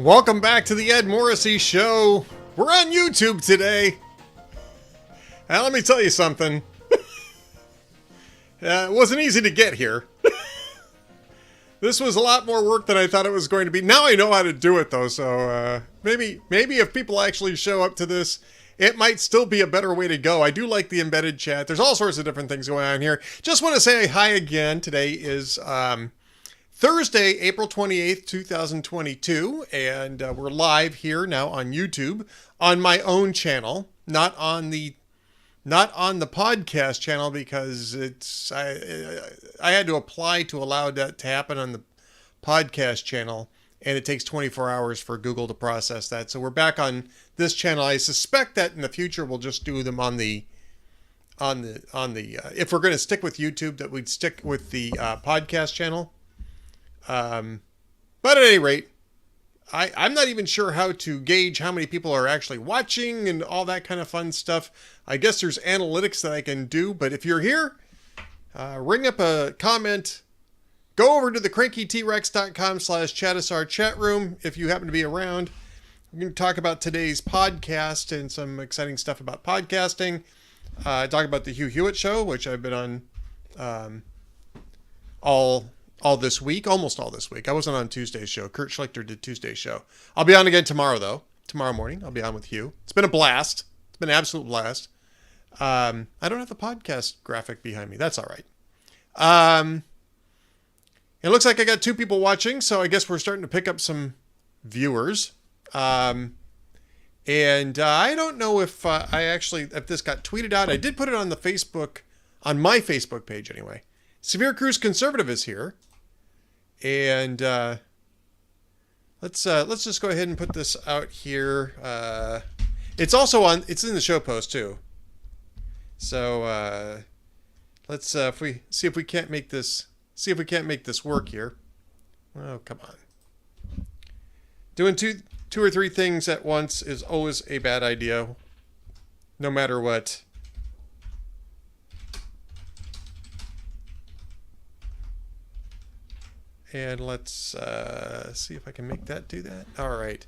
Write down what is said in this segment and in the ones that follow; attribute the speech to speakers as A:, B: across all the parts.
A: Welcome back to the Ed Morrissey Show. We're on YouTube today. Now, let me tell you something. It wasn't easy to get here. This was a lot more work than I thought it was going to be. Now I know how to do it, though, so maybe if people actually show up to this, it might still be a better way to go. I do like the embedded chat. There's all sorts of different things going on here. Just want to say hi again. Today is Thursday, April 28th, 2022, and we're live here now on YouTube on my own channel, not on the podcast channel because I had to apply to allow that to happen on the podcast channel, and it takes 24 hours for Google to process that. So we're back on this channel. I suspect that in the future we'll just do them on the if we're going to stick with YouTube, that we'd stick with the podcast channel. But at any rate, I'm not even sure how to gauge how many people are actually watching and all that kind of fun stuff. I guess there's analytics that I can do, but if you're here, ring up a comment, go over to the crankytrex.com/Chatisar chat room if you happen to be around. We're going to talk about today's podcast and some exciting stuff about podcasting. Talk about the Hugh Hewitt show, which I've been on, all this week, almost all this week. I wasn't on Tuesday's show. Kurt Schlichter did Tuesday's show. I'll be on again tomorrow, though. Tomorrow morning, I'll be on with Hugh. It's been a blast. It's been an absolute blast. I don't have the podcast graphic behind me. That's all right. It looks like I got 2 people watching, so I guess we're starting to pick up some viewers. And I don't know if if this got tweeted out. I did put it on the Facebook, on my Facebook page anyway. Severe Cruise Conservative is here. And let's just go ahead and put this out here. It's also it's in the show post too. So let's see if we can't make this work here. Oh, come on. Doing two or three things at once is always a bad idea, no matter what. And let's see if I can make that do that. All right.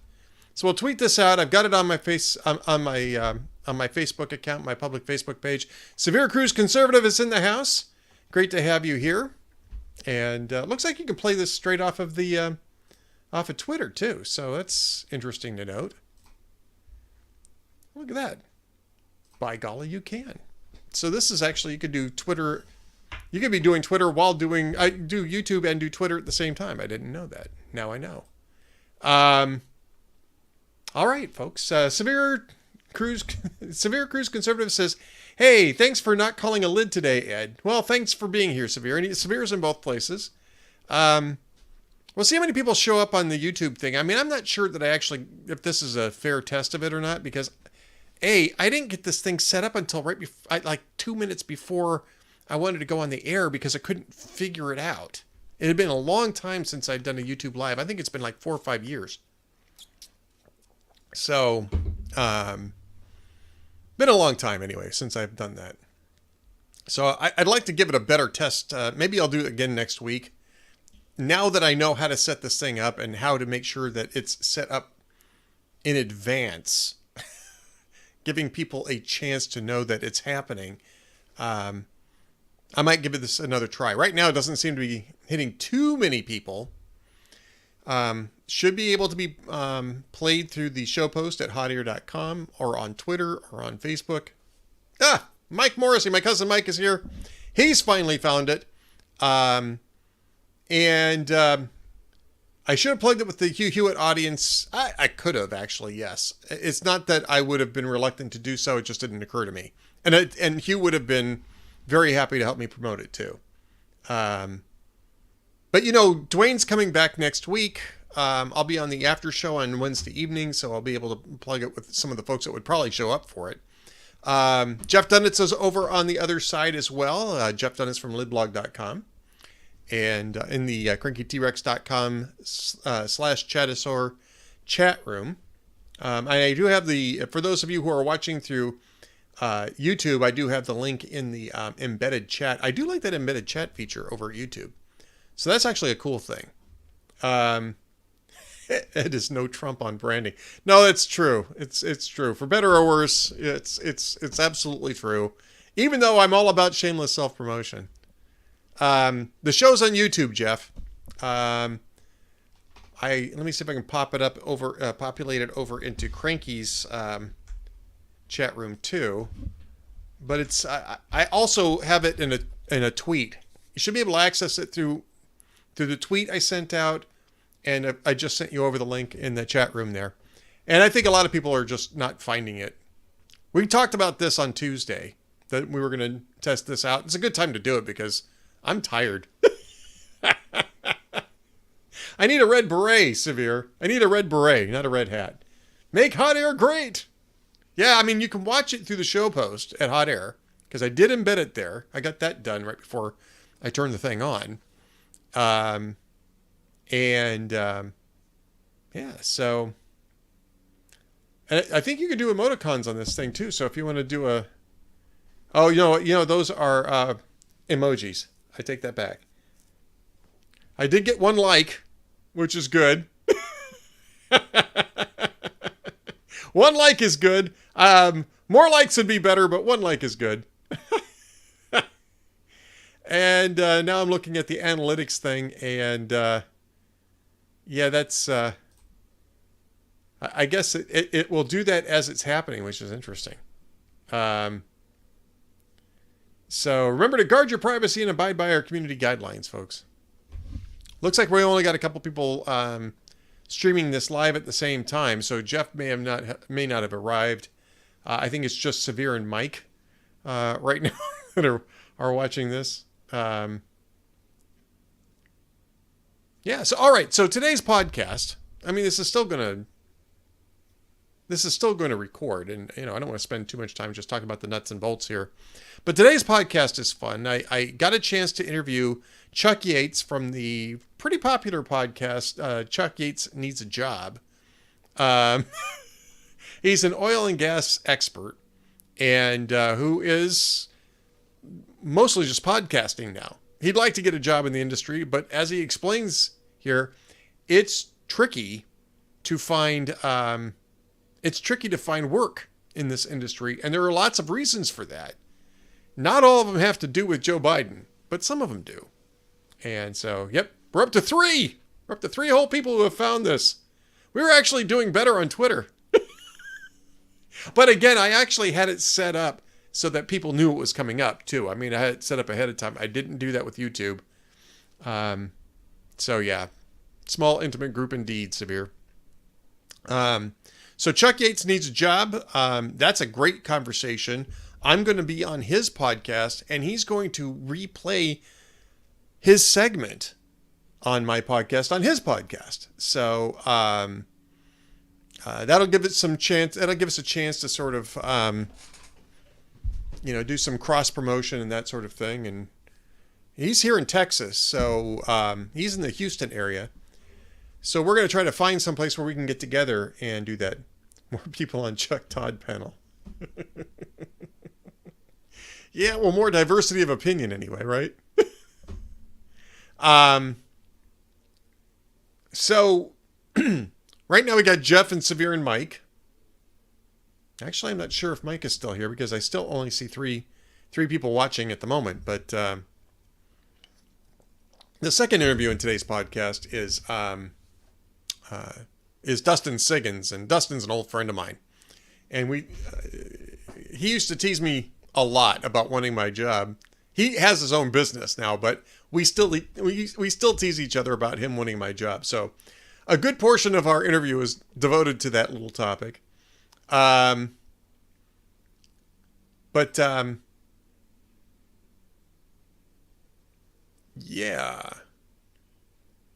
A: So we'll tweet this out. I've got it on my on my Facebook account, my public Facebook page. Severe Cruise Conservative is in the house. Great to have you here. And looks like you can play this straight off of the off of Twitter too. So that's interesting to note. Look at that. By golly, you can. So this is actually, you could do Twitter. You could be doing Twitter while I do YouTube and do Twitter at the same time. I didn't know that. Now I know. All right, folks. Severe Cruise Conservative says, "Hey, thanks for not calling a lid today, Ed." Well, thanks for being here, Severe. And Severe's in both places. We'll see how many people show up on the YouTube thing. I mean, I'm not sure that if this is a fair test of it or not, because I didn't get this thing set up until like 2 minutes before I wanted to go on the air because I couldn't figure it out. It had been a long time since I'd done a YouTube Live. I think it's been like 4 or 5 years. So, been a long time anyway since I've done that. So I'd like to give it a better test. Maybe I'll do it again next week. Now that I know how to set this thing up and how to make sure that it's set up in advance, giving people a chance to know that it's happening, I might give this another try. Right now, it doesn't seem to be hitting too many people. Should be able to be played through the show post at hotear.com or on Twitter or on Facebook. Mike Morrissey, my cousin Mike is here. He's finally found it. And I should have plugged it with the Hugh Hewitt audience. I could have, actually, yes. It's not that I would have been reluctant to do so. It just didn't occur to me. And Hugh would have been very happy to help me promote it too. But Dwayne's coming back next week. I'll be on the after show on Wednesday evening, so I'll be able to plug it with some of the folks that would probably show up for it. Jeff Dunitz is over on the other side as well. Jeff Dunitz from lidblog.com. And in the crankytrex.com /Chatisar chat room. I do have for those of you who are watching through YouTube, I do have the link in the embedded chat. I do like that embedded chat feature over at YouTube. So that's actually a cool thing. Ed is no Trump on branding. No, it's true. It's true. For better or worse, it's absolutely true. Even though I'm all about shameless self-promotion. The show's on YouTube, Jeff. Let me see if I can populate it over into Cranky's chat room too. But it's I also have it in a tweet. You should be able to access it through the tweet I sent out, and I just sent you over the link in the chat room there. And I think a lot of people are just not finding it. We talked about this on Tuesday, that we were going to test this out. It's a good time to do it because I'm tired. I need a red beret, Severe. I need a red beret, not a red hat. Make hot air great. Yeah, I mean, you can watch it through the show post at Hot Air, because I did embed it there. I got that done right before I turned the thing on. Yeah, so... And I think you can do emoticons on this thing, too. So if you want to do a... Oh, you know, those are emojis. I take that back. I did get one like, which is good. One like is good. More likes would be better, but one like is good. And now I'm looking at the analytics thing, and yeah, that's... I guess it will do that as it's happening, which is interesting. So remember to guard your privacy and abide by our community guidelines, folks. Looks like we only got a couple people streaming this live at the same time, so Jeff may not have arrived. I think it's just Severe and Mike right now that are watching this. Yeah. So all right. So today's podcast. I mean, this is still going to record, and I don't want to spend too much time just talking about the nuts and bolts here. But today's podcast is fun. I got a chance to interview Chuck Yates from the pretty popular podcast, Chuck Yates Needs a Job. He's an oil and gas expert, and who is mostly just podcasting now. He'd like to get a job in the industry, but as he explains here, it's tricky to find work in this industry, and there are lots of reasons for that. Not all of them have to do with Joe Biden, but some of them do. And so, yep, we're up to 3. We're up to 3 whole people who have found this. We were actually doing better on Twitter. But again, I actually had it set up so that people knew it was coming up, too. I mean, I had it set up ahead of time. I didn't do that with YouTube. So, yeah, small, intimate group indeed, Severe. So Chuck Yates Needs a Job. That's a great conversation. I'm going to be on his podcast, and he's going to replay his segment on my podcast on his podcast. So that'll give it some chance. That'll give us a chance to sort of, do some cross promotion and that sort of thing. And he's here in Texas, so he's in the Houston area. So we're going to try to find some place where we can get together and do that. More people on Chuck Todd panel. Yeah, well, more diversity of opinion anyway, right? So right now we got Jeff and Severe and Mike. Actually, I'm not sure if Mike is still here because I still only see three people watching at the moment. But the second interview in today's podcast is Dustin Siggins, and Dustin's an old friend of mine, and he used to tease me a lot about wanting my job. He has his own business now, but we still tease each other about him wanting my job. So a good portion of our interview is devoted to that little topic. Yeah.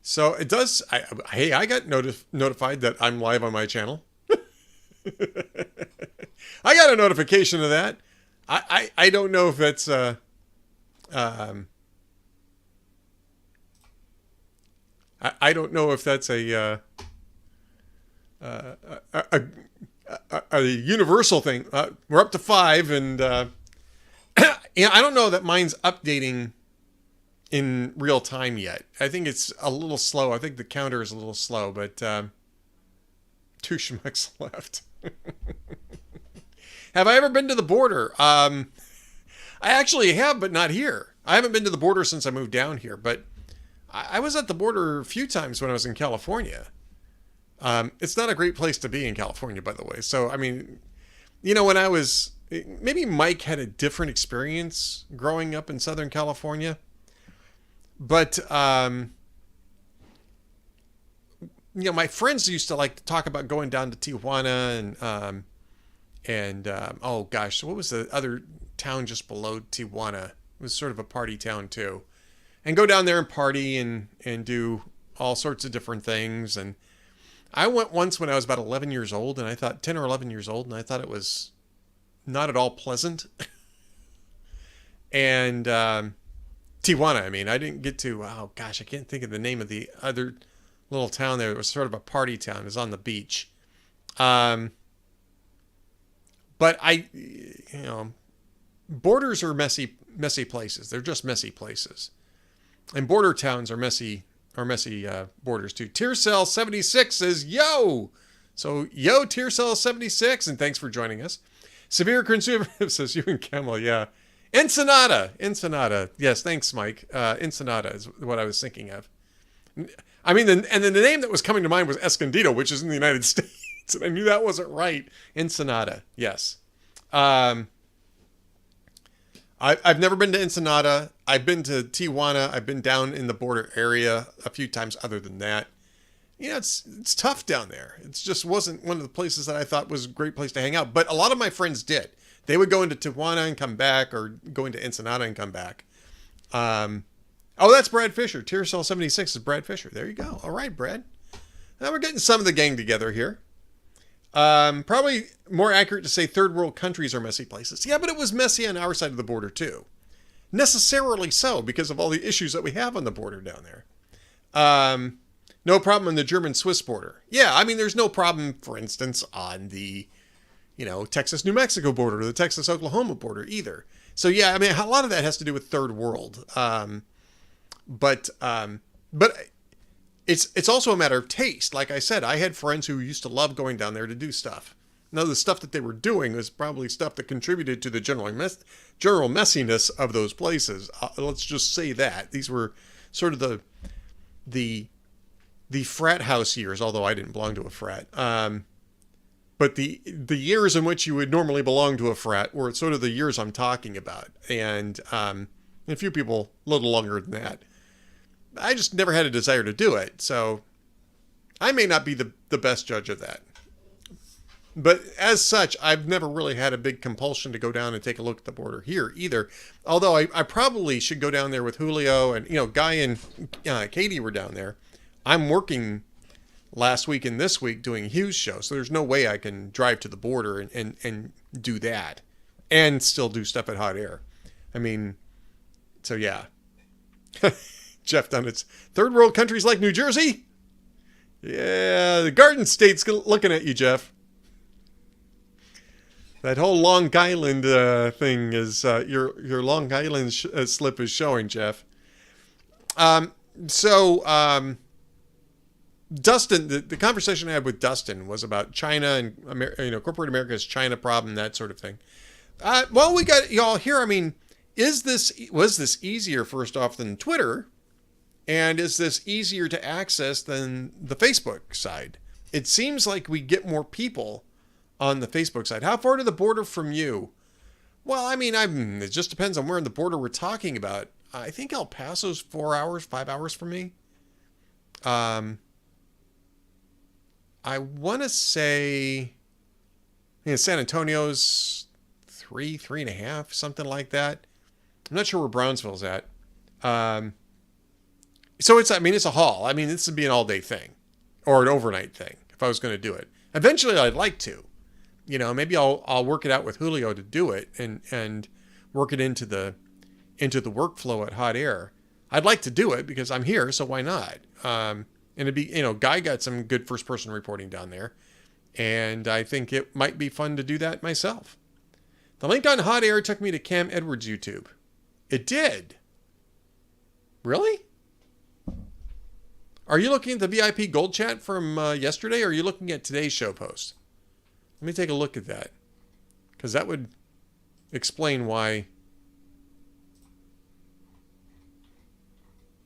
A: So it does. I got notified that I'm live on my channel. I got a notification of that. I don't know if that's I don't know if that's a universal thing. We're up to 5, and I don't know that mine's updating in real time yet. I think it's a little slow. I think the counter is a little slow, but 2 schmucks left. Have I ever been to the border? I actually have, but not here. I haven't been to the border since I moved down here, but I was at the border a few times when I was in California. It's not a great place to be in California, by the way. So, I mean, when I was, maybe Mike had a different experience growing up in Southern California, but, my friends used to like to talk about going down to Tijuana and oh gosh, what was the other town just below Tijuana? It was sort of a party town too. And go down there and party and do all sorts of different things. And I went once when I was about 11 years old, and I thought 10 or 11 years old, and I thought it was not at all pleasant. And Tijuana, I mean, I didn't get to, oh gosh, I can't think of the name of the other little town there. It was sort of a party town. It was on the beach. But borders are messy places. They're just messy places. And border towns are messy borders too. Tearcell 76 says, yo! So, yo, Tearcell 76, and thanks for joining us. Severe Conservative says, you and Camel, yeah. Ensenada. Yes, thanks, Mike. Ensenada is what I was thinking of. I mean, and then the name that was coming to mind was Escondido, which is in the United States. And I knew that wasn't right. Ensenada, yes. I've never been to Ensenada. I've been to Tijuana. I've been down in the border area a few times other than that. It's tough down there. It just wasn't one of the places that I thought was a great place to hang out. But a lot of my friends did. They would go into Tijuana and come back, or go into Ensenada and come back. Oh, that's Brad Fisher. Tearcell 76 is Brad Fisher. There you go. All right, Brad. Now we're getting some of the gang together here. Probably more accurate to say third world countries are messy places. Yeah, but it was messy on our side of the border too. Necessarily so, because of all the issues that we have on the border down there. No problem on the German-Swiss border. Yeah, I mean, there's no problem, for instance, on the, Texas-New Mexico border or the Texas-Oklahoma border either. So yeah, I mean, a lot of that has to do with third world. But it's also a matter of taste. Like I said, I had friends who used to love going down there to do stuff. Now, the stuff that they were doing was probably stuff that contributed to the general messiness of those places. Let's just say that. These were sort of the frat house years, although I didn't belong to a frat. But the years in which you would normally belong to a frat were sort of the years I'm talking about. And a few people a little longer than that. I just never had a desire to do it. So I may not be the best judge of that. But as such, I've never really had a big compulsion to go down and take a look at the border here either. Although I probably should go down there with Julio and, Guy and Katie were down there. I'm working last week and this week doing Hugh's show. So there's no way I can drive to the border and do that and still do stuff at Hot Air. I mean, so yeah. Jeff Dunnett's third world countries like New Jersey. Yeah, the Garden State's looking at you, Jeff. That whole Long Island thing is your Long Island slip is showing, Jeff. Dustin, the conversation I had with Dustin was about China and corporate America's China problem, that sort of thing. Well, we got y'all here. I mean, was this easier first off than Twitter, and is this easier to access than the Facebook side? It seems like we get more people on the Facebook side. How far to the border from you? Well, I mean, it just depends on where in the border we're talking about. I think El Paso's 4 hours, 5 hours from me. I want to say, San Antonio's 3.5, something like that. I'm not sure where Brownsville's at. So it's a haul. I mean, this would be an all-day thing or an overnight thing if I was going to do it. Eventually, I'd like to. Maybe I'll work it out with Julio to do it and work it into the workflow at Hot Air. I'd like to do it because I'm here, so why not? And it'd be, Guy got some good first person reporting down there, and I think it might be fun to do that myself. The link on Hot Air took me to Cam Edwards' YouTube. It did. Really? Are you looking at the VIP Gold Chat from yesterday, or are you looking at today's show post? Let me take a look at that, because that would explain why.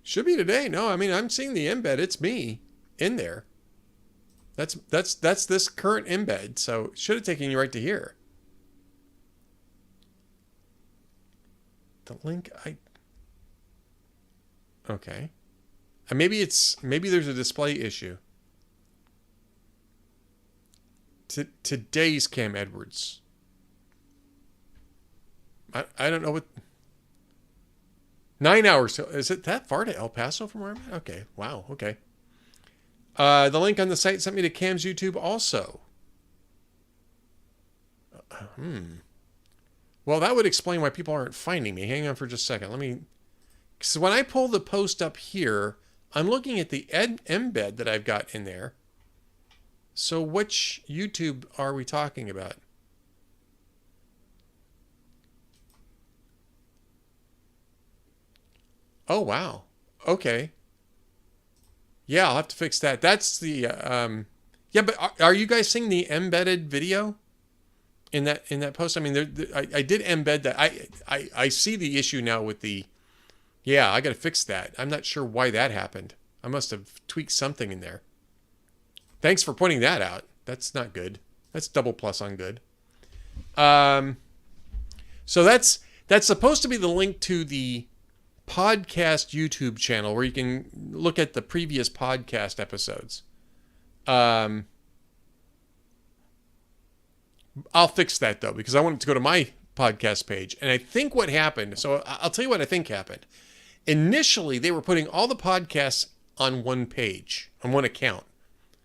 A: Should be today. No, I mean, I'm seeing the embed. It's me in there. That's this current embed, so it should have taken you right to here. The link okay. Maybe there's a display issue. Today's Cam Edwards. I don't know what. 9 hours. Is it that far to El Paso from where I'm at? Okay. Wow. Okay. The link on the site sent me to Cam's YouTube also. Well, that would explain why people aren't finding me. Hang on for just a second. So when I pull the post up here, I'm looking at the embed that I've got in there. So which YouTube are we talking about? Oh, wow. Okay. Yeah, I'll have to fix that. That's the yeah, but are you guys seeing the embedded video in that post? I mean, I did embed that. I see the issue now with the. Yeah, I got to fix that. I'm not sure why that happened. I must have tweaked something in there. Thanks for pointing that out. That's not good. That's double plus on good. So that's supposed to be the link to the podcast YouTube channel where you can look at the previous podcast episodes. I'll fix that though, because I want it to go to my podcast page. And I think what happened, so I'll tell you what I think happened. Initially, they were putting all the podcasts on one page, on one account.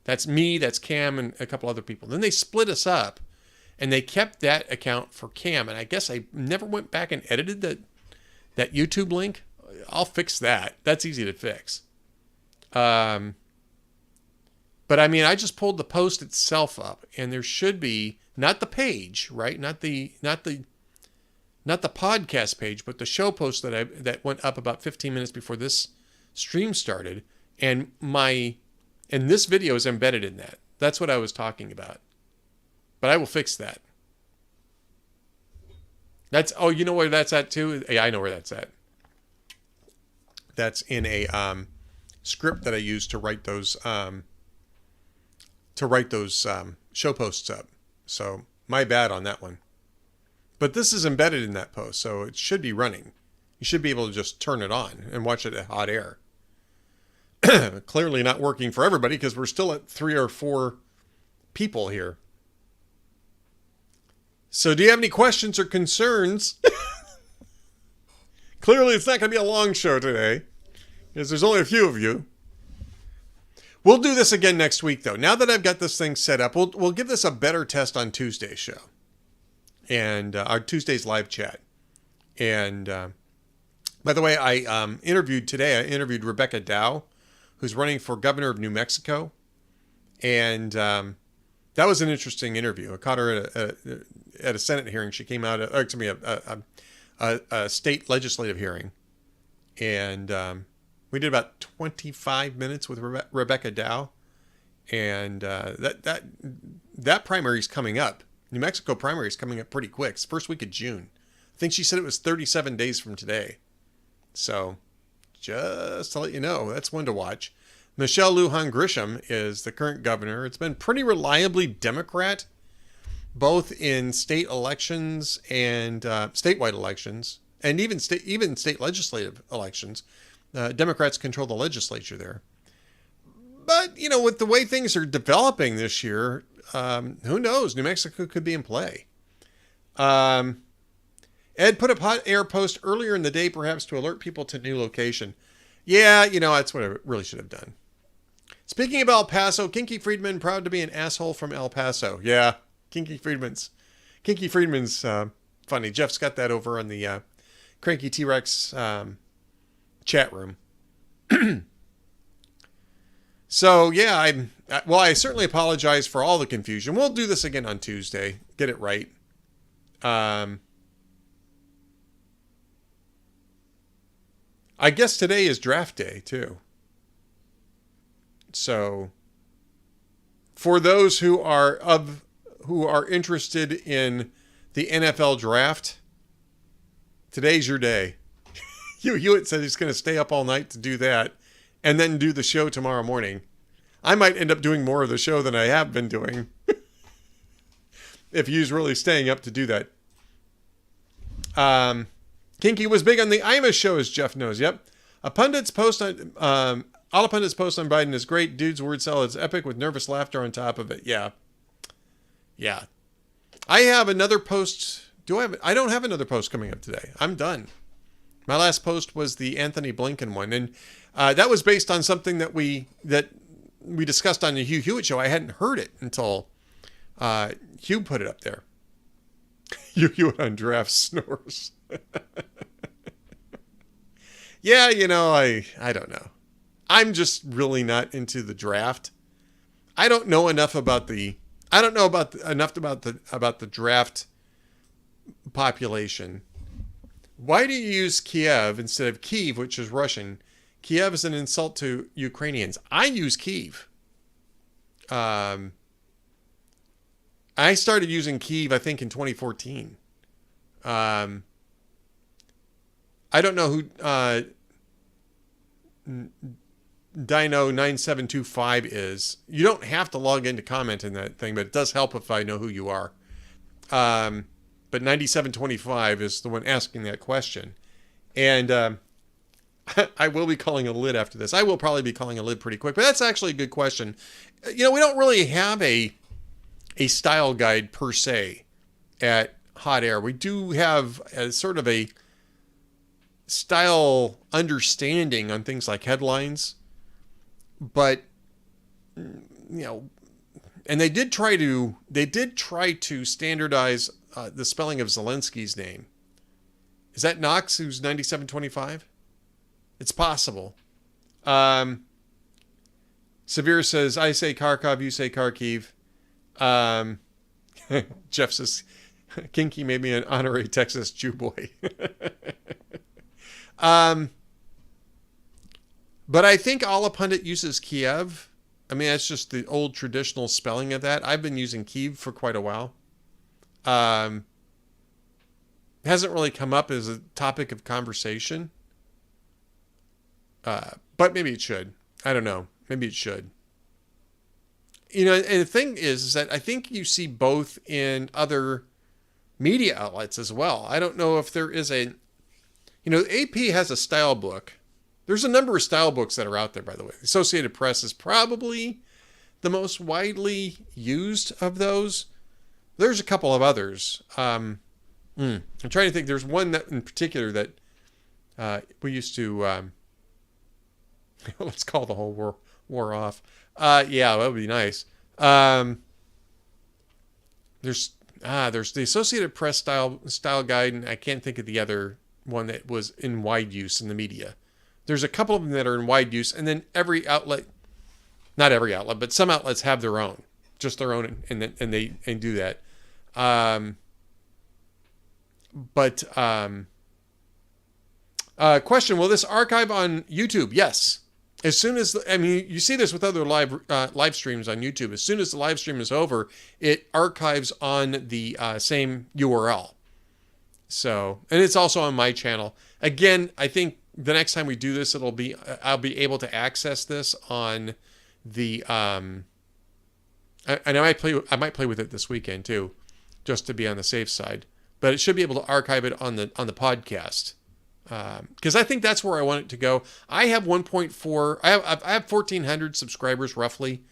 A: That's me, that's Cam, and a couple other people. Then they split us up, and they kept that account for Cam. And I guess I never went back and edited that YouTube link. I'll fix that. That's easy to fix. But I mean, I just pulled the post itself up, and there should be not the page, right? Not the podcast page, but the show post that went up about 15 minutes before this stream started, and this video is embedded in that. That's what I was talking about. But I will fix that. You know where that's at too? Yeah, I know where that's at. That's in a script that I use to write those show posts up. So my bad on that one. But this is embedded in that post, so it should be running. You should be able to just turn it on and watch it at hot air. Clearly not working for everybody because we're still at 3 or 4 people here. So do you have any questions or concerns? Clearly it's not going to be a long show today because there's only a few of you. We'll do this again next week, though. Now that I've got this thing set up, we'll give this a better test on Tuesday's show. And our Tuesday's live chat. And by the way, I interviewed Rebecca Dow, who's running for governor of New Mexico. And that was an interesting interview. I caught her at a Senate hearing. She came out, a state legislative hearing. And we did about 25 minutes with Rebecca Dow. And that primary is coming up. New Mexico primary is coming up pretty quick. It's first week of June. I think she said it was 37 days from today. So, just to let you know, that's one to watch. Michelle Lujan Grisham is the current governor. It's been pretty reliably Democrat, both in state elections and statewide elections, and even state legislative elections. Democrats control the legislature there. But, with the way things are developing this year, who knows? New Mexico could be in play. Ed put a hot air post earlier in the day, perhaps to alert people to new location. Yeah, that's what I really should have done. Speaking of El Paso, Kinky Friedman proud to be an asshole from El Paso. Yeah, Kinky Friedman's funny. Jeff's got that over on the Cranky T-Rex chat room. So, yeah, I certainly apologize for all the confusion. We'll do this again on Tuesday. Get it right. I guess today is draft day, too. So for those who are interested in the NFL draft, today's your day. Hugh Hewitt said he's going to stay up all night to do that and then do the show tomorrow morning. I might end up doing more of the show than I have been doing if Hugh's really staying up to do that. Kinky was big on the Imus show, as Jeff knows. Yep. All a pundit's post on Biden is great. Dude's word salad is epic with nervous laughter on top of it. Yeah. Yeah. I have another post. I don't have another post coming up today. I'm done. My last post was the Anthony Blinken one. And that was based on something that we discussed on the Hugh Hewitt show. I hadn't heard it until Hugh put it up there. Hugh Hewitt on draft snores. Yeah, I don't know. I'm just really not into the draft. I don't know enough about the draft population. Why do you use Kiev instead of Kyiv, which is Russian? Kiev is an insult to Ukrainians. I use Kyiv. I started using Kyiv, I think, in 2014. I don't know who Dino9725 is. You don't have to log in to comment in that thing, but it does help if I know who you are. But 9725 is the one asking that question. And I will be calling a lid after this. I will probably be calling a lid pretty quick, but that's actually a good question. We don't really have a style guide per se at Hot Air. We do have a sort of a style understanding on things like headlines, but and they did try to standardize the spelling of Zelensky's name. Is that Knox, who's 9725? It's possible. Severe says, I say Kharkov, you say Kharkiv. Jeff says, Kinky made me an honorary Texas Jew boy. But I think Pundit uses Kiev. I mean, that's just the old traditional spelling of that. I've been using Kyiv for quite a while. Hasn't really come up as a topic of conversation. But maybe it should. I don't know. Maybe it should. And the thing is that I think you see both in other media outlets as well. I don't know if there is AP has a style book. There's a number of style books that are out there, by the way. The Associated Press is probably the most widely used of those. There's a couple of others. I'm trying to think. There's one that in particular that we used to, let's call the whole war off. Yeah, that would be nice. There's the Associated Press style guide, and I can't think of the other one that was in wide use in the media. There's a couple of them that are in wide use, and then every outlet, not every outlet, but some outlets have their own, just their own, and they do that. Question: will this archive on YouTube? Yes. As soon as you see this with other live streams on YouTube. As soon as the live stream is over, it archives on the same URL. So, and it's also on my channel. Again, I think the next time we do this, I'll be able to access this on the and I might play with it this weekend too, just to be on the safe side. But it should be able to archive it on the podcast. Because I think that's where I want it to go. I have 1.4. I have 1,400 subscribers roughly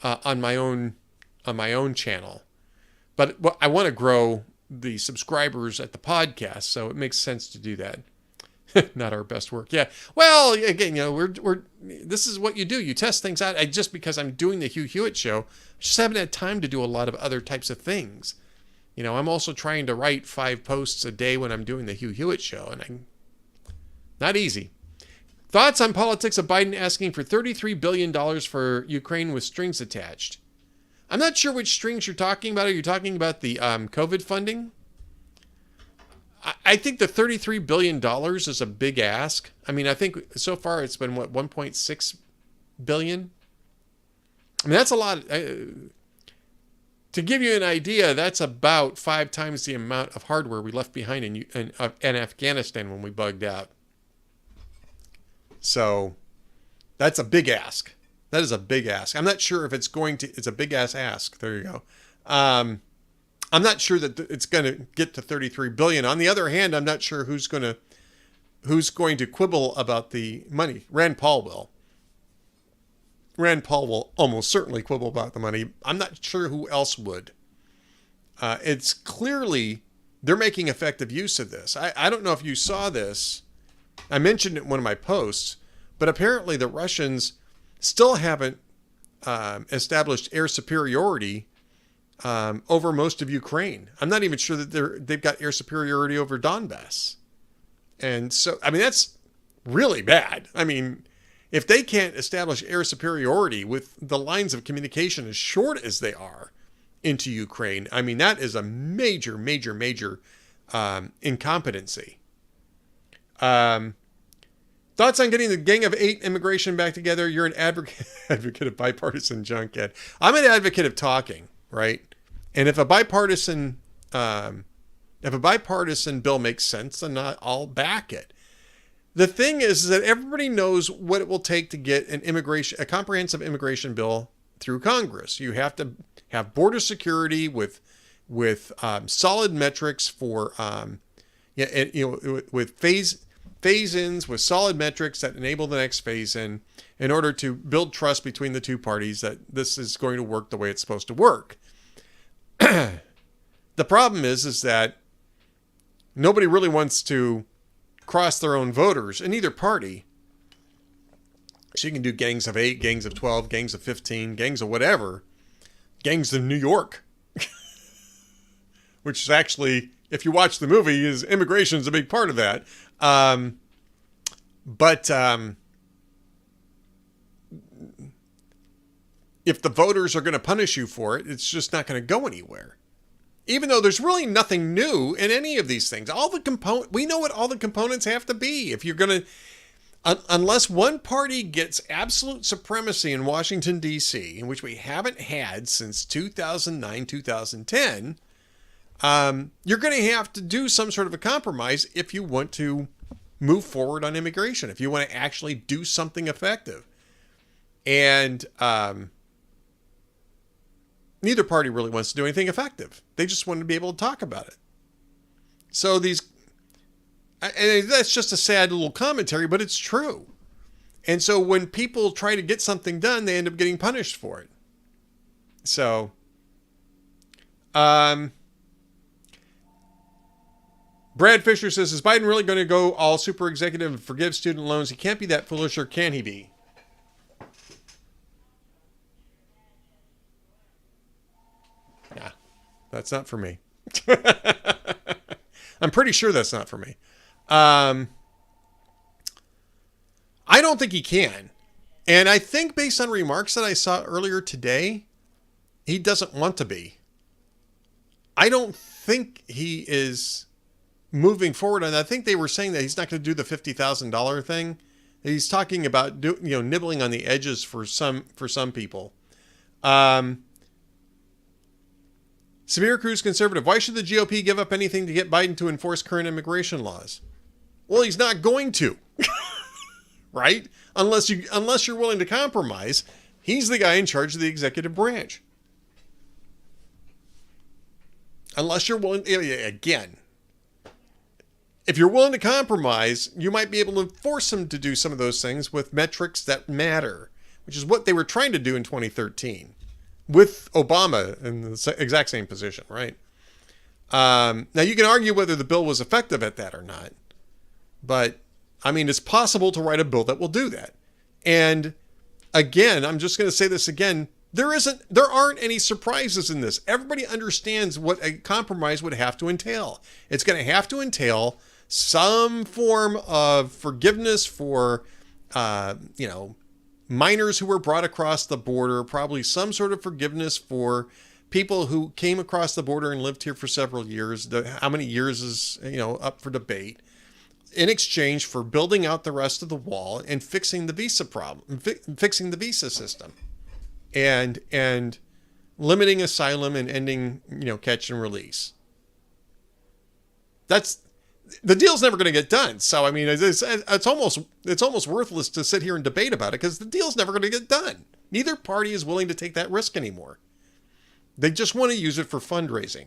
A: on my own channel, but I want to grow the subscribers at the podcast, so it makes sense to do that. Not our best work, yeah. Well, again, we're this is what you do. You test things out. Just because I'm doing the Hugh Hewitt show, I just haven't had time to do a lot of other types of things. I'm also trying to write 5 posts a day when I'm doing the Hugh Hewitt show, and not easy. Thoughts on politics of Biden asking for $33 billion for Ukraine with strings attached? I'm not sure which strings you're talking about. Are you talking about the COVID funding? I think the $33 billion is a big ask. I mean, I think so far it's been, 1.6 billion? I mean, that's a lot. To give you an idea, that's about 5 times the amount of hardware we left behind in Afghanistan when we bugged out. So that's a big ask. That is a big ask. I'm not sure if it's going to. It's a big ass ask. There you go. I'm not sure that it's going to get to 33 billion. On the other hand, I'm not sure who's going to quibble about the money. Rand Paul will. Rand Paul will almost certainly quibble about the money. I'm not sure who else would. It's clearly they're making effective use of this. I don't know if you saw this. I mentioned it in one of my posts, but apparently the Russians still haven't established air superiority over most of Ukraine. I'm not even sure that they've got air superiority over Donbass. And so, I mean, that's really bad. I mean, if they can't establish air superiority with the lines of communication as short as they are into Ukraine, I mean, that is a major, major, major incompetency. Thoughts on getting the Gang of 8 immigration back together? You're an advocate of bipartisan junk, Ed. I'm an advocate of talking, right? And if a bipartisan bill makes sense, then I'll back it. The thing is that everybody knows what it will take to get a comprehensive immigration bill through Congress. You have to have border security with solid metrics for with phase-ins with solid metrics that enable the next phase-in order to build trust between the two parties that this is going to work the way it's supposed to work. The problem is that nobody really wants to cross their own voters in either party. So you can do gangs of 8, gangs of 12, gangs of 15, gangs of whatever. Gangs of New York. Which is actually, if you watch the movie, immigration is a big part of that. But if the voters are going to punish you for it, it's just not going to go anywhere. Even though there's really nothing new in any of these things. We know what all the components have to be. If you're going to, unless one party gets absolute supremacy in Washington, D.C., in which we haven't had since 2009, 2010, you're going to have to do some sort of a compromise if you want to move forward on immigration, if you want to actually do something effective. And neither party really wants to do anything effective. They just want to be able to talk about it. So and that's just a sad little commentary, but it's true. And so when people try to get something done, they end up getting punished for it. So, Brad Fisher says, is Biden really going to go all super executive and forgive student loans? He can't be that foolish, or can he be? Yeah, that's not for me. I'm pretty sure that's not for me. I don't think he can. And I think based on remarks that I saw earlier today, he doesn't want to be. I don't think he is moving forward. And I think they were saying that he's not going to do the $50,000 thing. He's talking about nibbling on the edges for some people. Severe Cruz conservative. Why should the GOP give up anything to get Biden to enforce current immigration laws? Well, he's not going to, right? Unless you're willing to compromise. He's the guy in charge of the executive branch. Unless you're willing, again, if you're willing to compromise, you might be able to force him to do some of those things with metrics that matter, which is what they were trying to do in 2013 with Obama in the exact same position, right? Now, you can argue whether the bill was effective at that or not. But, I mean, it's possible to write a bill that will do that. And, again, I'm just going to say this again. There aren't any surprises in this. Everybody understands what a compromise would have to entail. It's going to have to entail some form of forgiveness for, minors who were brought across the border, probably some sort of forgiveness for people who came across the border and lived here for several years. How many years is, up for debate, in exchange for building out the rest of the wall and fixing the visa problem, fixing the visa system. and limiting asylum and ending, catch and release. That's the deal's never going to get done. So I mean, it's almost worthless to sit here and debate about it because the deal's never going to get done. Neither party is willing to take that risk anymore. They just want to use it for fundraising.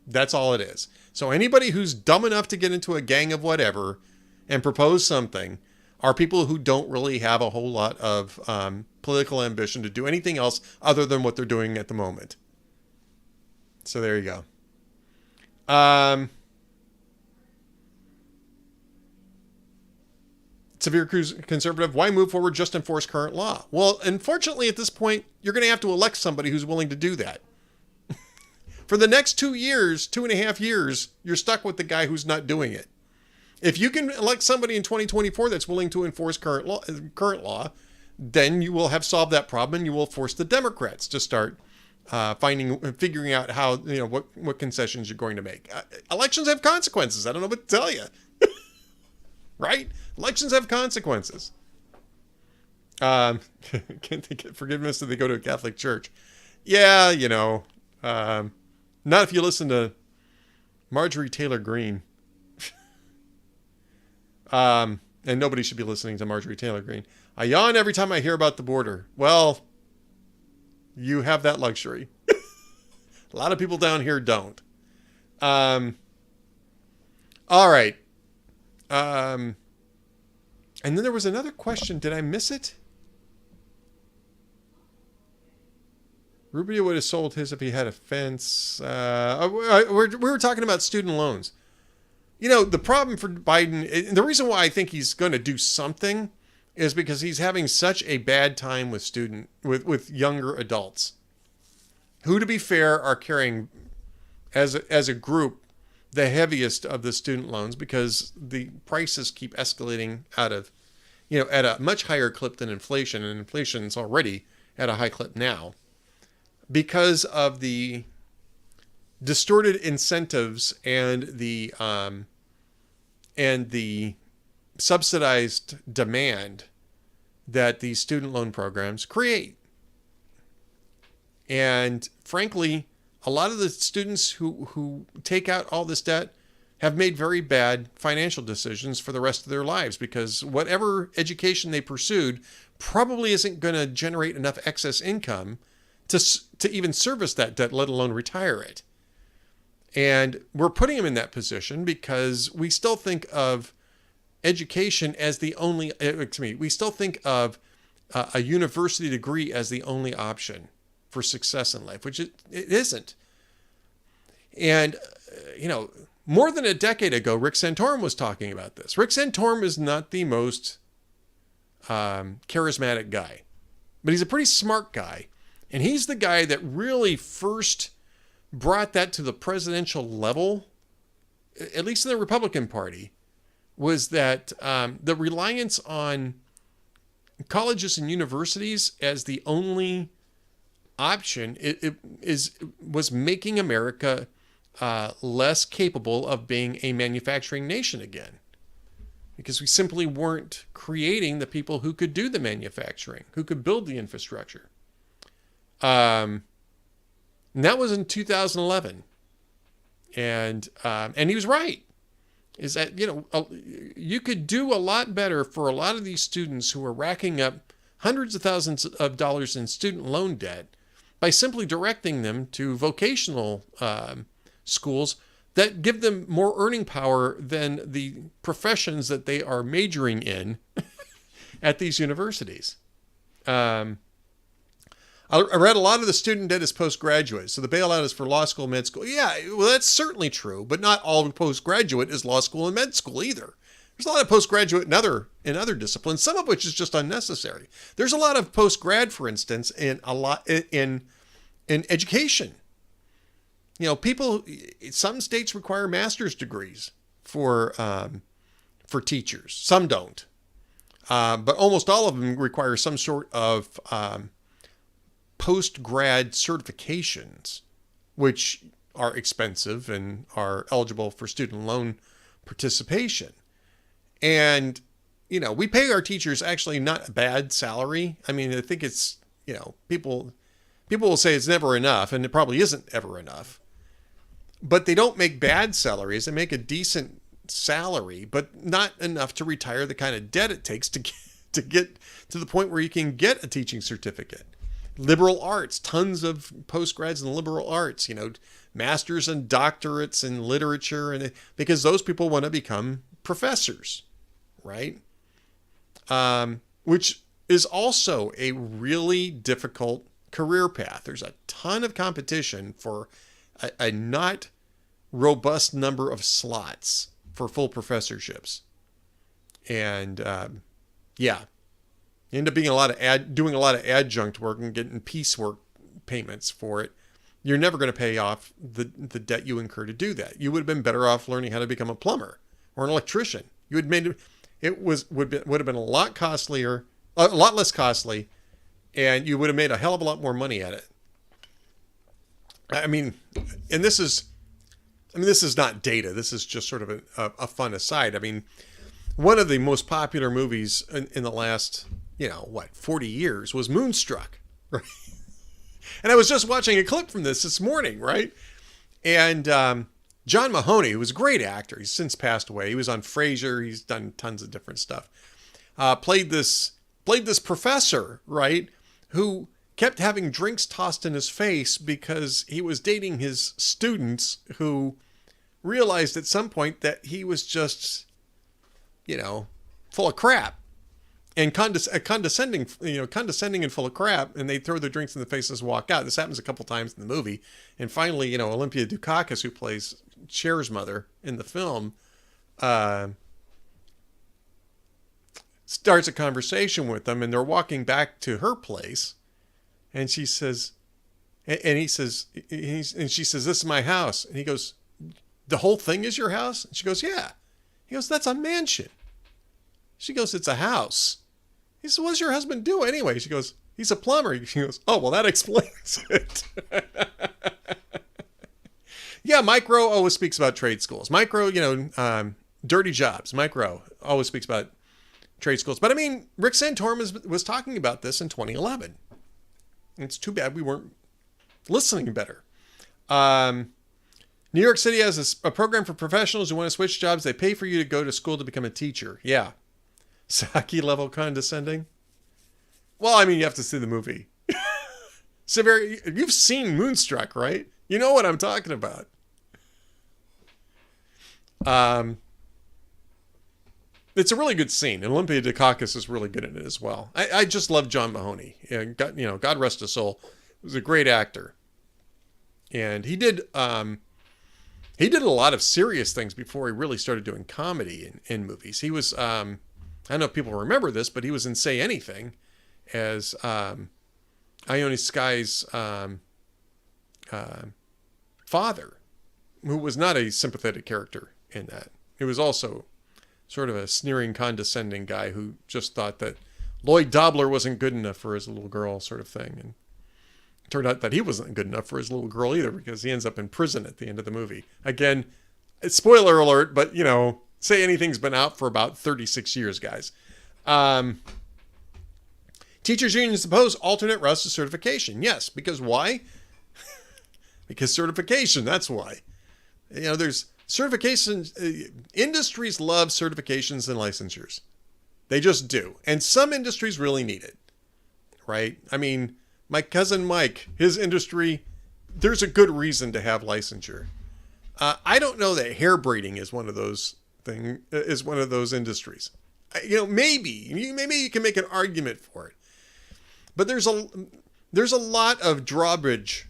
A: That's all it is. So anybody who's dumb enough to get into a gang of whatever and propose something are people who don't really have a whole lot of political ambition to do anything else other than what they're doing at the moment. So there you go. Severe conservative, why move forward? Just enforce current law. Well, unfortunately, at this point, you're going to have to elect somebody who's willing to do that. For the next 2 years, 2.5 years, you're stuck with the guy who's not doing it. If you can elect somebody in 2024 that's willing to enforce current law, then you will have solved that problem, and you will force the Democrats to start figuring out how, what concessions you're going to make. Elections have consequences. I don't know what to tell you. Right? Elections have consequences. Can't they get forgiveness if they go to a Catholic church? Yeah, not if you listen to Marjorie Taylor Greene. And nobody should be listening to Marjorie Taylor Greene. I yawn every time I hear about the border. Well, you have that luxury. A lot of people down here don't. All right. And then there was another question. Did I miss it? Rubio would have sold his if he had a fence. We were talking about student loans. The problem for Biden, the reason why I think he's going to do something is because he's having such a bad time with younger adults who, to be fair, are carrying as a group the heaviest of the student loans because the prices keep escalating at a much higher clip than inflation, and inflation is already at a high clip now because of the distorted incentives and the subsidized demand that these student loan programs create. And frankly, a lot of the students who take out all this debt have made very bad financial decisions for the rest of their lives because whatever education they pursued probably isn't going to generate enough excess income to even service that debt, let alone retire it. And we're putting them in that position because we still think of education as the only, we still think of a university degree as the only option for success in life, which it isn't. And, more than a decade ago, Rick Santorum was talking about this. Rick Santorum is not the most charismatic guy, but he's a pretty smart guy. And he's the guy that really first brought that to the presidential level, at least in the Republican Party, was that the reliance on colleges and universities as the only option was making America less capable of being a manufacturing nation again, because we simply weren't creating the people who could do the manufacturing, who could build the infrastructure. And that was in 2011, and he was right. Is that you could do a lot better for a lot of these students who are racking up hundreds of thousands of dollars in student loan debt by simply directing them to vocational schools that give them more earning power than the professions that they are majoring in at these universities. I read a lot of the student debt is postgraduate, so the bailout is for law school, med school. Yeah, well, that's certainly true, but not all postgraduate is law school and med school either. There's a lot of postgraduate in other disciplines, some of which is just unnecessary. There's a lot of postgrad, for instance, in education. Some states require master's degrees for teachers. Some don't, but almost all of them require some sort of post-grad certifications, which are expensive and are eligible for student loan participation. And, we pay our teachers actually not a bad salary. I mean, I think it's, people, People will say it's never enough, and it probably isn't ever enough. But they don't make bad salaries. They make a decent salary, but not enough to retire the kind of debt it takes to get to the point where you can get a teaching certificate. Liberal arts, tons of postgrads in liberal arts, masters and doctorates in literature, and because those people want to become professors, right? Which is also a really difficult career path. There's a ton of competition for a not robust number of slots for full professorships. And you end up being doing a lot of adjunct work and getting piecework payments for it. You're never going to pay off the debt you incur to do that. You would have been better off learning how to become a plumber or an electrician. You had made would have been a lot less costly, and you would have made a hell of a lot more money at it. I mean, this is not data. This is just sort of a fun aside. I mean, one of the most popular movies in the last, 40 years was Moonstruck, right? And I was just watching a clip from this morning, right? And John Mahoney, who was a great actor, he's since passed away. He was on Frasier. He's done tons of different stuff. Played this professor, right, who kept having drinks tossed in his face because he was dating his students who realized at some point that he was just, full of crap and condescending and full of crap, and they throw their drinks in the faces and walk out. This happens a couple times in the movie. And finally, Olympia Dukakis, who plays Cher's mother in the film, starts a conversation with them, and they're walking back to her place. And she says, and she says, "This is my house." And he goes, "The whole thing is your house?" And she goes, "Yeah." He goes, "That's a mansion." She goes, "It's a house." He says, "What does your husband do anyway?" She goes, "He's a plumber." She goes, "Oh, well, that explains it." Yeah, Micro always speaks about trade schools. Micro, dirty jobs. Micro always speaks about trade schools. But I mean, Rick Santorum was talking about this in 2011. It's too bad we weren't listening better. New York City has a program for professionals who want to switch jobs. They pay for you to go to school to become a teacher. Yeah. Saki level condescending. Well, I mean, you have to see the movie. Severe. You've seen Moonstruck, right? You know what I'm talking about. It's a really good scene. And Olympia Dukakis is really good in it as well. I just love John Mahoney. God rest his soul. He was a great actor. And he did a lot of serious things before he really started doing comedy in movies. He was, I don't know if people remember this, but he was in Say Anything as Ione Skye's father, who was not a sympathetic character in that. He was also sort of a sneering, condescending guy who just thought that Lloyd Dobler wasn't good enough for his little girl, sort of thing. And it turned out that he wasn't good enough for his little girl either, because he ends up in prison at the end of the movie. Again, spoiler alert, but, Say Anything's been out for about 36 years, guys. Teachers unions oppose alternate routes to certification. Yes, because why? Because certification, that's why. There's certifications. Industries love certifications and licensures. They just do. And some industries really need it, right? I mean, my cousin Mike, his industry, there's a good reason to have licensure. I don't know that hair braiding is one of those industries. Maybe you can make an argument for it, but there's a lot of drawbridge.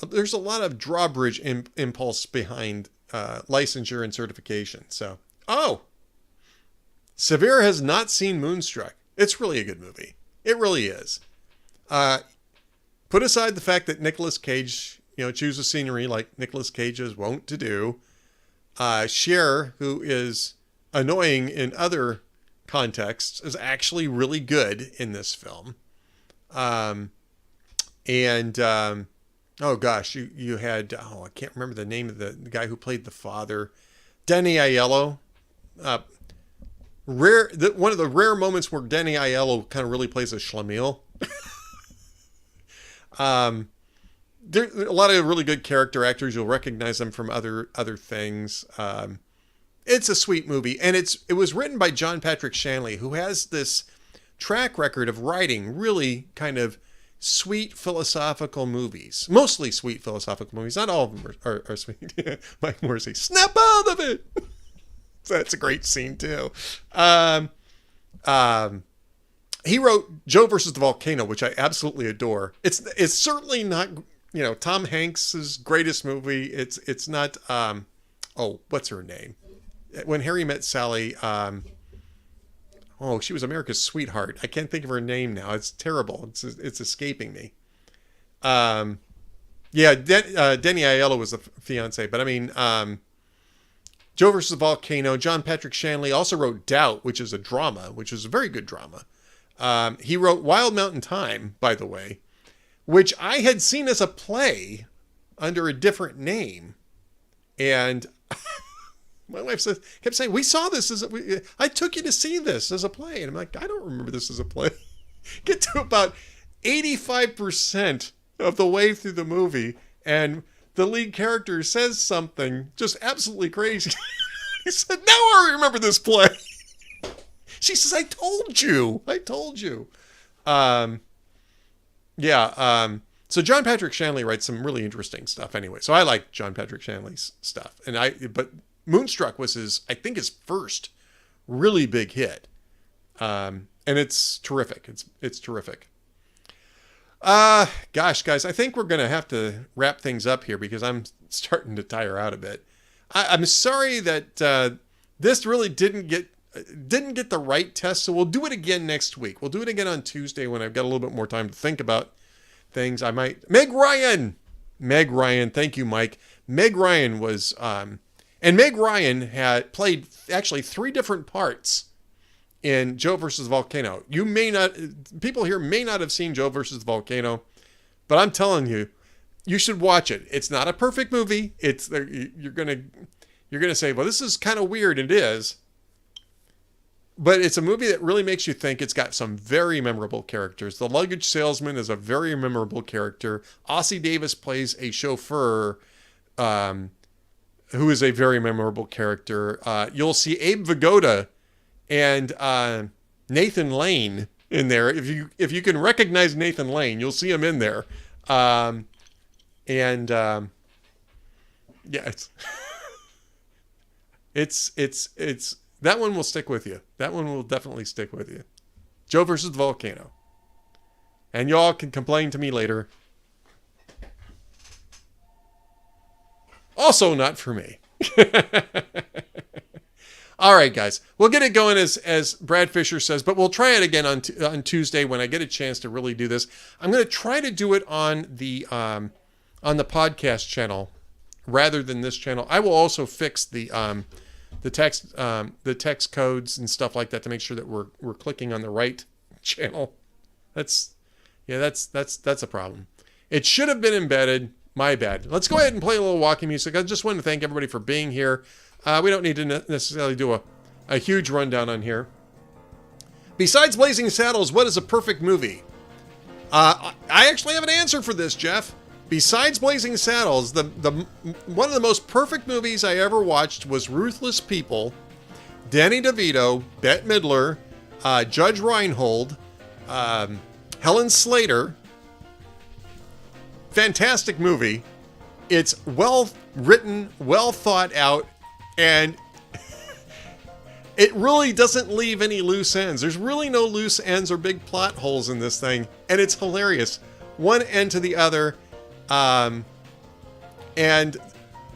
A: There's a lot of drawbridge impulse behind licensure and certification. So, Severe has not seen Moonstruck. It's really a good movie. It really is. Put aside the fact that Nicolas Cage, chooses scenery like Nicolas Cage is wont to do. Cher, who is annoying in other contexts, is actually really good in this film. Oh gosh, you had, I can't remember the name of the guy who played the father, Danny Aiello. One of the rare moments where Danny Aiello kind of really plays a schlemiel. There are a lot of really good character actors. You'll recognize them from other things. It's a sweet movie, and it was written by John Patrick Shanley, who has this track record of writing really kind of sweet philosophical movies. Mostly sweet philosophical movies. Not all of them are sweet. Mike Morrissey, snap out of it. So that's a great scene too. He wrote Joe versus the Volcano, which I absolutely adore. It's certainly not, Tom Hanks's greatest movie. It's not. What's her name? When Harry Met Sally. She was America's sweetheart. I can't think of her name now. It's terrible. It's escaping me. Denny Aiello was the fiance, but I mean, Joe versus the Volcano. John Patrick Shanley also wrote Doubt, which is a drama, which is a very good drama. He wrote Wild Mountain Thyme, by the way, which I had seen as a play under a different name, and my wife kept saying, "We saw this I took you to see this as a play," and I'm like, "I don't remember this as a play." Get to about 85% of the way through the movie, and the lead character says something just absolutely crazy. He said, "Now I remember this play." She says, I told you. So John Patrick Shanley writes some really interesting stuff anyway. So I like John Patrick Shanley's stuff. But Moonstruck was I think his first really big hit. And it's terrific. It's terrific. Gosh, guys, I think we're going to have to wrap things up here because I'm starting to tire out a bit. I'm sorry that this really didn't get the right test, so we'll do it again next week. We'll do it again on Tuesday when I've got a little bit more time to think about things. I might... Meg Ryan, thank you, Mike. Meg Ryan was... and Meg Ryan had played actually 3 different parts in Joe versus Volcano. People here may not have seen Joe versus Volcano, but I'm telling you, you should watch it. It's not a perfect movie. You're gonna say, well, this is kind of weird. It is. But it's a movie that really makes you think. It's got some very memorable characters. The luggage salesman is a very memorable character. Ossie Davis plays a chauffeur who is a very memorable character. You'll see Abe Vigoda and Nathan Lane in there. If you can recognize Nathan Lane, you'll see him in there. It's that one will stick with you. That one will definitely stick with you. Joe versus the Volcano. And y'all can complain to me later. Also not for me. All right, guys. We'll get it going as Brad Fisher says, but we'll try it again on Tuesday when I get a chance to really do this. I'm going to try to do it on the podcast channel rather than this channel. I will also fix the text codes and stuff like that to make sure that we're clicking on the right channel. That's a problem. It should have been embedded. My bad. Let's go ahead and play a little walking music. I just want to thank everybody for being here. We don't need to necessarily do a huge rundown on here. Besides Blazing Saddles, what is a perfect movie? I actually have an answer for this, Jeff. Besides Blazing Saddles, the one of the most perfect movies I ever watched was Ruthless People. Danny DeVito, Bette Midler, Judge Reinhold, Helen Slater. Fantastic movie. It's well written, well thought out, and it really doesn't leave any loose ends. There's really no loose ends or big plot holes in this thing, and it's hilarious. One end to the other. And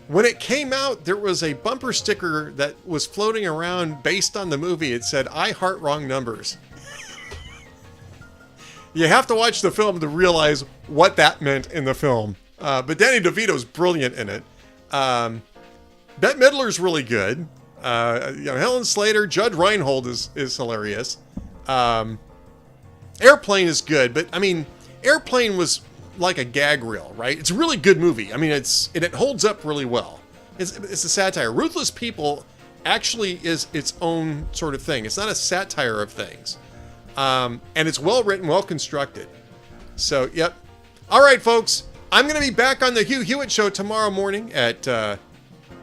A: when it came out, there was a bumper sticker that was floating around based on the movie. It said, "I heart wrong numbers." You have to watch the film to realize what that meant in the film. But Danny DeVito's brilliant in it. Bette Midler's really good. Helen Slater, Judge Reinhold is hilarious. Airplane is good, but I mean, Airplane was like a gag reel, right? It's a really good movie. I mean, it holds up really well. It's a satire. Ruthless People actually is its own sort of thing. It's not a satire of things. And it's well written, well constructed. So, yep. All right, folks. I'm going to be back on the Hugh Hewitt Show tomorrow morning at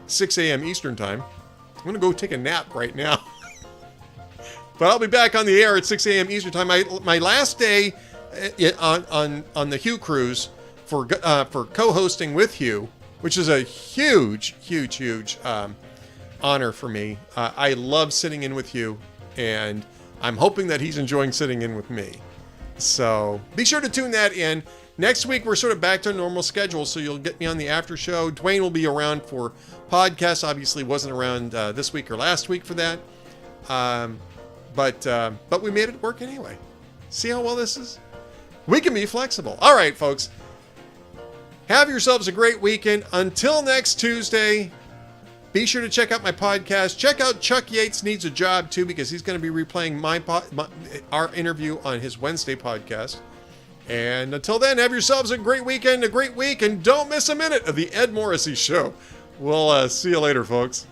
A: 6 a.m. Eastern Time. I'm going to go take a nap right now. But I'll be back on the air at 6 a.m. Eastern Time. My last day on the Hugh Cruise for co-hosting with Hugh, which is a huge honor for me. I love sitting in with Hugh, and I'm hoping that he's enjoying sitting in with me. So be sure to tune that in. Next week, we're sort of back to a normal schedule, so you'll get me on the after show. Dwayne will be around for podcasts. Obviously, wasn't around this week or last week for that. But we made it work anyway. See how well this is? We can be flexible. All right, folks. Have yourselves a great weekend. Until next Tuesday, be sure to check out my podcast. Check out Chuck Yates Needs a Job, too, because he's going to be replaying our interview on his Wednesday podcast. And until then, have yourselves a great weekend, a great week, and don't miss a minute of the Ed Morrissey Show. We'll see you later, folks.